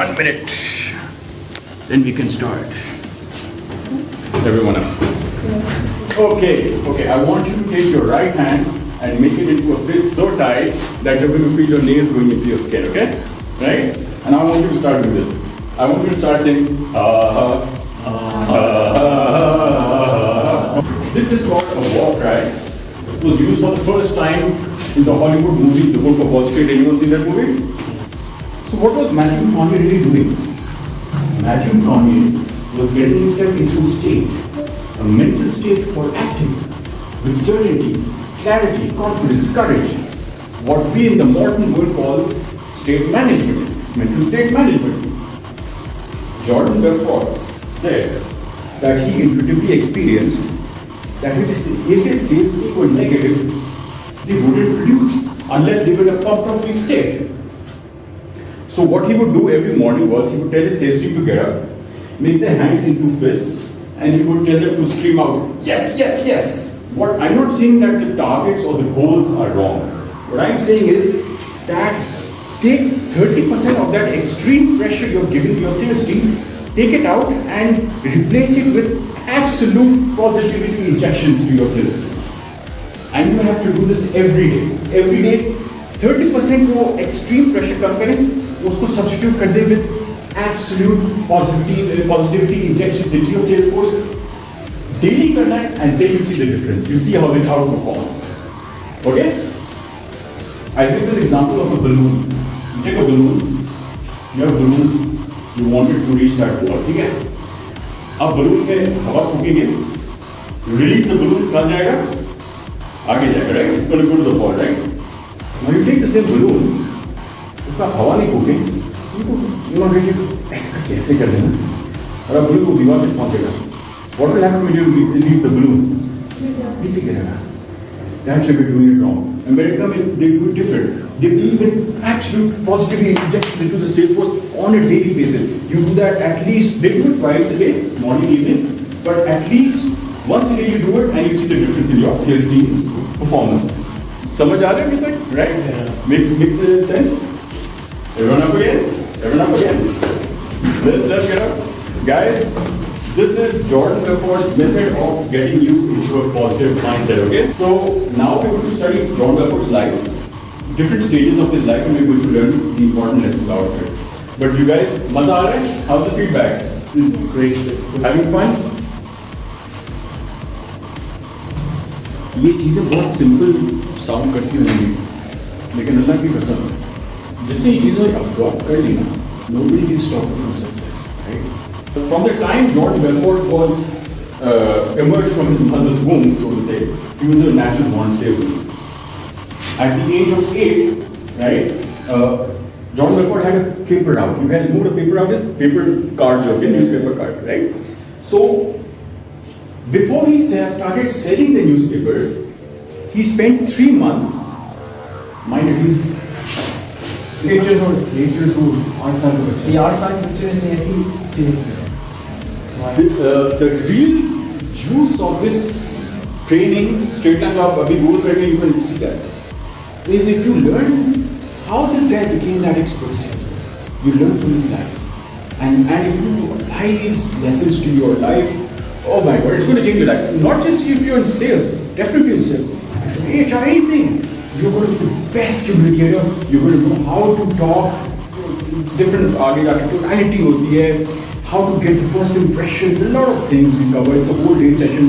1 minute. Then we can start. Everyone up. Okay. I want you to take your right hand and make it into a fist so tight that you're going to feel your nails going into your skin, okay? Right? And I want you to start with this. I want you to start saying, This is called a war cry. It was used for the first time in the Hollywood movie, The Wolf of Wall Street. Anyone seen that movie? So what was Matthew McConaughey really doing? Matthew McConaughey was getting himself into a state, a mental state for acting, with certainty, clarity, confidence, courage. What we in the modern world call state management, mental state management. Jordan Belfort said that he intuitively experienced that if his sales team were negative, they wouldn't produce unless they were in a pumped up weak state. So what he would do every morning was he would tell his sales team to get up, make their hands into fists, and he would tell them to scream out, yes, yes, yes. What I'm not saying that the targets or the goals are wrong. What I'm saying is that take 30% of that extreme pressure you're giving to your sales team, take it out and replace it with absolute positivity injections to your sales team. And you have to do this every day. Every day, 30% को extreme pressure कम करें, उसको substitute कर दें with absolute positivity injections into your sales force. Daily करना है, and then you see the difference. You see how it perform. Okay? I give you an example of a balloon. You take a balloon. You have a balloon. You want it to reach that wall. ठीक है? अब balloon में हवा फूकेंगे. You release the balloon, कहाँ जाएगा? आगे जाएगा, right? It's going to go to the wall, right? Now you take the same balloon. उसका हवा नहीं फूके. You want to ऐसे कर देना. और अब balloon को दीवार पे पहुंचेगा. What will happen when you leave the balloon? नीचे गिरेगा. That should be doing it wrong. America, they do it different. They believe in absolute positivity injected into the sales force on a daily basis. You do that at least, they do it twice a day, morning, evening, but at least once a day you do it and you see the difference in your sales team's performance. समझ आ रहे हैं right? Makes sense? Everyone up again? Let's get up. Guys, this is Jordan Belfort's method of getting you into a positive mindset, okay? So now we're going to study Jordan Belfort's life, different stages of his life, and we're going to learn the important lessons out of it. But you guys, maza aa raha hai? How's the feedback? Great. Having fun? ये चीजें बहुत simple sound करती होंगी, लेकिन अल्लाह की कसम जिसने ये चीजें अब्जॉर्ब कर ली ना, nobody can stop it from success, right? From the time Jordan Belfort was emerged from his mother's womb, so to say, he was a natural born salesman. At the age of 8, right, Jordan Belfort had a paper route. You guys know what a paper route is? Paper card, okay, newspaper card, right? So before he started selling the newspapers, he spent 3 months, mind at least 8 years old, 8 साल के बच्चे. 8 साल के बच्चे ने ऐसी the real juice of this training, straight line of abhi Google karke you can see that, is if you learn how this guy became that expert salesman. You learn from his life, and if you apply these lessons to your life, oh my God, it's going to change your life. Not just if you're in sales, definitely in sales. HR, anything. You're going to be the best communicator. You're going to know how to talk. Different आगे जाके tonality होती है. How to get the first impression. A lot of things we cover. It's a whole day session.